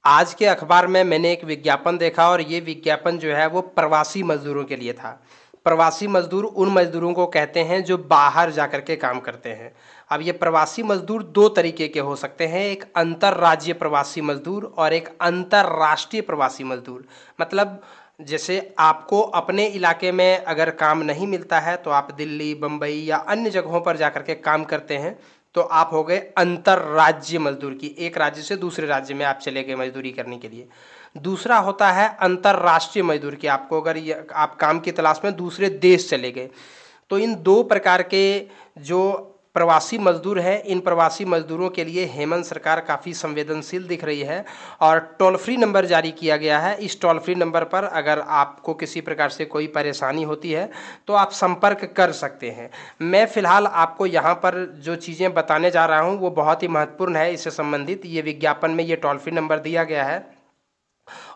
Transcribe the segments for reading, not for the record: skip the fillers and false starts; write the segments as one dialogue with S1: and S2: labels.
S1: आज के अखबार में मैंने एक विज्ञापन देखा और ये विज्ञापन जो है वो प्रवासी मजदूरों के लिए था। प्रवासी मजदूर उन मजदूरों को कहते हैं जो बाहर जाकर के काम करते हैं। अब ये प्रवासी मजदूर दो तरीके के हो सकते हैं, एक अंतर्राज्यीय प्रवासी मजदूर और एक अंतर्राष्ट्रीय प्रवासी मजदूर। मतलब जैसे आपको अपने इलाके में अगर काम नहीं मिलता है तो आप दिल्ली, बम्बई या अन्य जगहों पर जाकर के काम करते हैं, तो आप हो गए अंतर्राज्यीय मजदूर की एक राज्य से दूसरे राज्य में आप चले गए मजदूरी करने के लिए। दूसरा होता है अंतर्राष्ट्रीय मजदूर की, आपको अगर आप काम की तलाश में दूसरे देश चले गए। तो इन दो प्रकार के जो प्रवासी मजदूर हैं, इन प्रवासी मजदूरों के लिए हेमंत सरकार काफ़ी संवेदनशील दिख रही है और टोल फ्री नंबर जारी किया गया है। इस टोल फ्री नंबर पर अगर आपको किसी प्रकार से कोई परेशानी होती है तो आप संपर्क कर सकते हैं। मैं फ़िलहाल आपको यहाँ पर जो चीज़ें बताने जा रहा हूँ वो बहुत ही महत्वपूर्ण है। इससे संबंधित ये विज्ञापन में ये टोल फ्री नंबर दिया गया है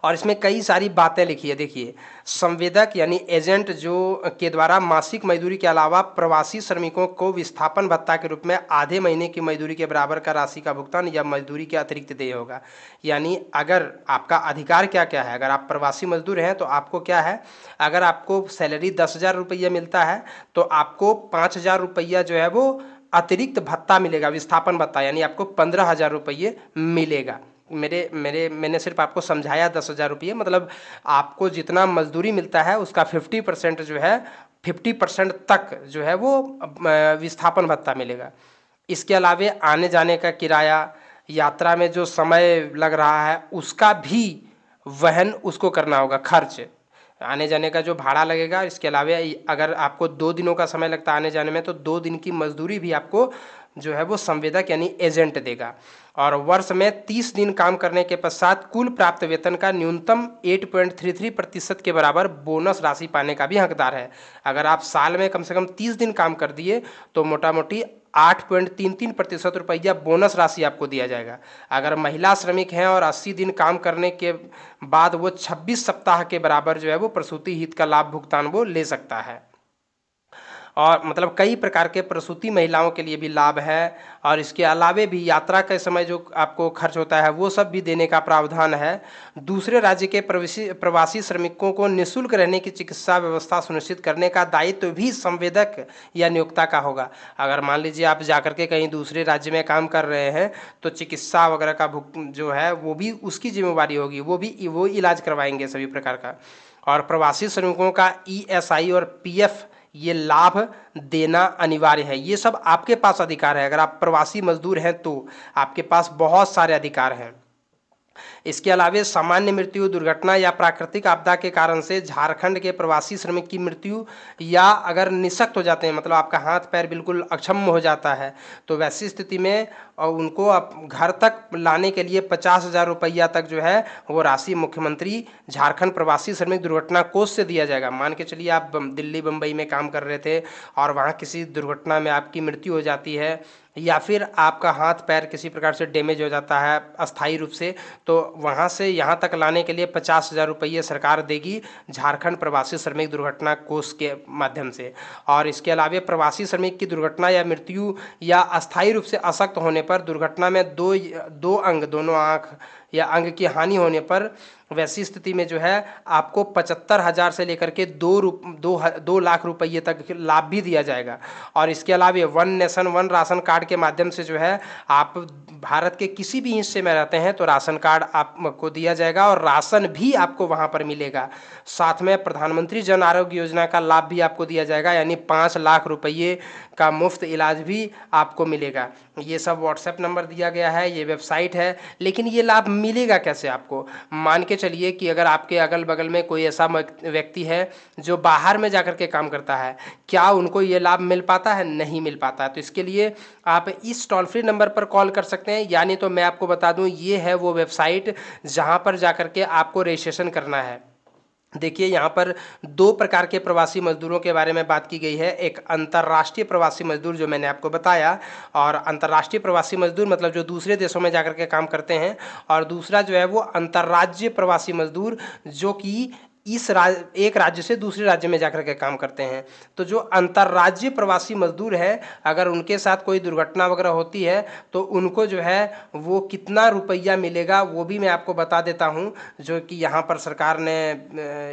S1: और इसमें कई सारी बातें लिखी है। देखिए, संवेदक यानी एजेंट जो के द्वारा मासिक मजदूरी के अलावा प्रवासी श्रमिकों को विस्थापन भत्ता के रूप में आधे महीने की मजदूरी के बराबर का राशि का भुगतान या मजदूरी के अतिरिक्त देय होगा। यानी अगर आपका अधिकार क्या क्या है, अगर आप प्रवासी मजदूर हैं तो आपको क्या है, अगर आपको सैलरी 10,000 रुपया मिलता है तो आपको 5,000 रुपया जो है वो अतिरिक्त भत्ता मिलेगा, विस्थापन भत्ता, यानी आपको 15,000 रुपये मिलेगा। मैंने सिर्फ आपको समझाया 10,000 रुपये, मतलब आपको जितना मजदूरी मिलता है उसका 50% जो है, 50% तक जो है वो विस्थापन भत्ता मिलेगा। इसके अलावे आने जाने का किराया, यात्रा में जो समय लग रहा है उसका भी वहन उसको करना होगा, खर्च आने जाने का जो भाड़ा लगेगा। इसके अलावा अगर आपको 2 दिनों का समय लगता है आने जाने में तो 2 दिन की मजदूरी भी आपको जो है वो संवेदक यानी एजेंट देगा। और वर्ष में 30 दिन काम करने के पश्चात कुल प्राप्त वेतन का न्यूनतम 8.33% के बराबर बोनस राशि पाने का भी हकदार है। अगर आप साल में कम से कम 30 दिन काम कर दिए तो मोटा मोटी 8.33% रुपया बोनस राशि आपको दिया जाएगा। अगर महिला श्रमिक हैं और 80 दिन काम करने के बाद वो 26 सप्ताह के बराबर जो है वो प्रसूति हित का लाभ भुगतान वो ले सकता है। और मतलब कई प्रकार के प्रसूति महिलाओं के लिए भी लाभ है। और इसके अलावे भी यात्रा के समय जो आपको खर्च होता है वो सब भी देने का प्रावधान है। दूसरे राज्य के प्रवासी श्रमिकों को निःशुल्क रहने की चिकित्सा व्यवस्था सुनिश्चित करने का दायित्व भी संवेदक या नियोक्ता का होगा। अगर मान लीजिए आप जाकर के कहीं दूसरे राज्य में काम कर रहे हैं तो चिकित्सा वगैरह का जो है वो भी उसकी जिम्मेवारी होगी, वो इलाज करवाएंगे सभी प्रकार का। और प्रवासी श्रमिकों का ESI और PF ये लाभ देना अनिवार्य है। ये सब आपके पास अधिकार है। अगर आप प्रवासी मजदूर हैं तो आपके पास बहुत सारे अधिकार हैं। इसके अलावा सामान्य मृत्यु, दुर्घटना या प्राकृतिक आपदा के कारण से झारखंड के प्रवासी श्रमिक की मृत्यु या अगर निशक्त हो जाते हैं, मतलब आपका हाथ पैर बिल्कुल अक्षम हो जाता है, तो वैसी स्थिति में उनको घर तक लाने के लिए 50,000 रुपया तक जो है वो राशि मुख्यमंत्री झारखंड प्रवासी श्रमिक दुर्घटना कोष से दिया जाएगा। मान के चलिए आप दिल्ली बम्बई में काम कर रहे थे और वहाँ किसी दुर्घटना में आपकी मृत्यु हो जाती है या फिर आपका हाथ पैर किसी प्रकार से डैमेज हो जाता है अस्थायी रूप से, तो वहाँ से यहाँ तक लाने के लिए 50,000 रुपये सरकार देगी झारखंड प्रवासी श्रमिक दुर्घटना कोष के माध्यम से। और इसके अलावा प्रवासी श्रमिक की दुर्घटना या मृत्यु या अस्थायी रूप से अशक्त होने पर, दुर्घटना में दो अंग, दोनों आँख या अंग की हानि होने पर, वैसी स्थिति में जो है आपको 75,000 से लेकर के 2 लाख रुपये तक लाभ भी दिया जाएगा। और इसके अलावा one nation one ration card के माध्यम से जो है आप भारत के किसी भी हिस्से में रहते हैं तो राशन कार्ड आपको दिया जाएगा और राशन भी आपको वहाँ पर मिलेगा। साथ में प्रधानमंत्री जन आरोग्य योजना का लाभ भी आपको दिया जाएगा, यानी 5 लाख रुपये का मुफ्त इलाज भी आपको मिलेगा। ये सब व्हाट्सएप नंबर दिया गया है, ये वेबसाइट है। लेकिन ये लाभ मिलेगा कैसे आपको? मान के चलिए कि अगर आपके अगल बगल में कोई ऐसा व्यक्ति है जो बाहर में जाकर के काम करता है, क्या उनको ये लाभ मिल पाता है? नहीं मिल पाता है। तो इसके लिए आप इस टोल फ्री नंबर पर कॉल कर सकते हैं, यानी तो मैं आपको बता दूं ये है वो वेबसाइट जहां पर जाकर के आपको रजिस्ट्रेशन करना है। देखिए, यहाँ पर 2 प्रकार के प्रवासी मजदूरों के बारे में बात की गई है। एक अंतर्राष्ट्रीय प्रवासी मजदूर जो मैंने आपको बताया, और अंतर्राष्ट्रीय प्रवासी मजदूर मतलब जो दूसरे देशों में जाकर के काम करते हैं, और दूसरा जो है वो अंतर्राज्यीय प्रवासी मजदूर जो कि एक राज्य से दूसरे राज्य में जाकर के काम करते हैं। तो जो अंतर्राज्यीय प्रवासी मजदूर हैं, अगर उनके साथ कोई दुर्घटना वगैरह होती है तो उनको जो है वो कितना रुपया मिलेगा वो भी मैं आपको बता देता हूं, जो कि यहाँ पर सरकार ने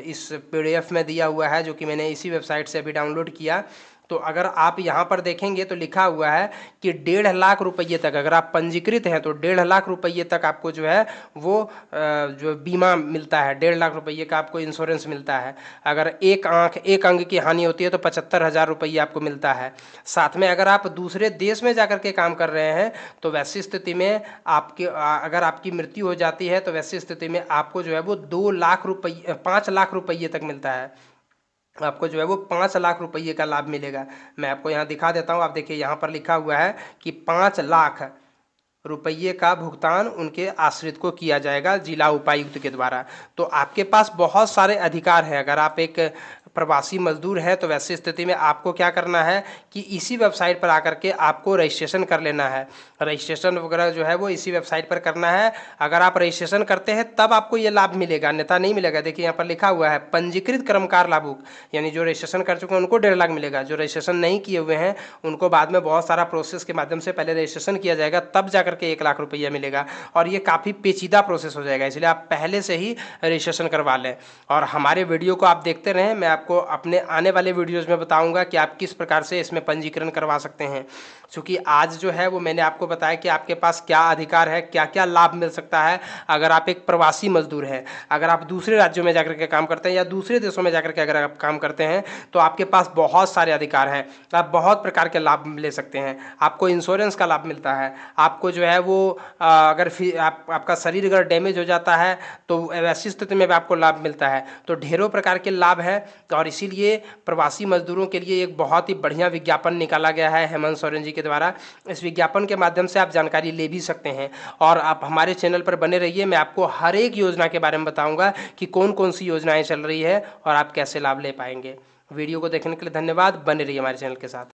S1: इस PDF में दिया हुआ है, जो कि मैंने इसी वेबसाइट से अभी डाउनलोड किया। तो अगर आप यहाँ पर देखेंगे तो लिखा हुआ है कि 1.5 लाख रुपये तक, अगर आप पंजीकृत हैं तो 1.5 लाख रुपये तक आपको जो है वो जो बीमा मिलता है, 1.5 लाख रुपये का आपको इंश्योरेंस मिलता है। अगर एक अंग की हानि होती है तो 75,000 रुपये आपको मिलता है। साथ में अगर आप दूसरे देश में जाकर के काम कर रहे हैं तो वैसी स्थिति में अगर आपकी मृत्यु हो जाती है तो वैसी स्थिति में आपको जो है वो 5 लाख रुपये तक मिलता है। आपको जो है वो 5 लाख रुपये का लाभ मिलेगा। मैं आपको यहाँ दिखा देता हूँ। आप देखिए यहाँ पर लिखा हुआ है कि 5 लाख रुपये का भुगतान उनके आश्रित को किया जाएगा जिला उपायुक्त के द्वारा। तो आपके पास बहुत सारे अधिकार हैं। अगर आप एक प्रवासी मजदूर हैं तो वैसी स्थिति में आपको क्या करना है कि इसी वेबसाइट पर आकर के आपको रजिस्ट्रेशन कर लेना है। रजिस्ट्रेशन वगैरह जो है वो इसी वेबसाइट पर करना है। अगर आप रजिस्ट्रेशन करते हैं तब आपको ये लाभ मिलेगा, अन्यथा नहीं मिलेगा। देखिए यहाँ पर लिखा हुआ है पंजीकृत कर्मकार लाभुक, यानी जो रजिस्ट्रेशन कर चुके हैं उनको 1.5 लाख मिलेगा। जो रजिस्ट्रेशन नहीं किए हुए हैं उनको बाद में बहुत सारा प्रोसेस के माध्यम से पहले रजिस्ट्रेशन किया जाएगा, तब जाकर के 1 लाख रुपया मिलेगा। और ये काफ़ी पेचीदा प्रोसेस हो जाएगा, इसलिए आप पहले से ही रजिस्ट्रेशन करवा लें। और हमारे वीडियो को आप देखते रहें। मैं आपको अपने आने वाले वीडियोज़ में बताऊंगा कि आप किस प्रकार से इसमें पंजीकरण करवा सकते हैं। क्योंकि आज जो है वो मैंने आपको बताया कि आपके पास क्या अधिकार है, क्या क्या लाभ मिल सकता है अगर आप एक प्रवासी मजदूर हैं। अगर आप दूसरे राज्यों में जाकर के काम करते हैं या दूसरे देशों में जाकर के अगर आप काम करते हैं तो आपके पास बहुत सारे अधिकार हैं। आप बहुत प्रकार के लाभ ले सकते हैं। आपको इंश्योरेंस का लाभ मिलता है। आपको जो है वो अगर आपका शरीर अगर डैमेज हो जाता है तो वैसी स्थिति में भी आपको लाभ मिलता है। तो ढेरों प्रकार के लाभ हैं और इसीलिए प्रवासी मजदूरों के लिए एक बहुत ही बढ़िया विज्ञापन निकाला गया है हेमंत सोरेन जी के द्वारा। इस विज्ञापन के माध्यम से आप जानकारी ले भी सकते हैं। और आप हमारे चैनल पर बने रहिए। मैं आपको हर एक योजना के बारे में बताऊंगा कि कौन कौन सी योजनाएं चल रही है और आप कैसे लाभ ले पाएंगे। वीडियो को देखने के लिए धन्यवाद। बने रहिए हमारे चैनल के साथ।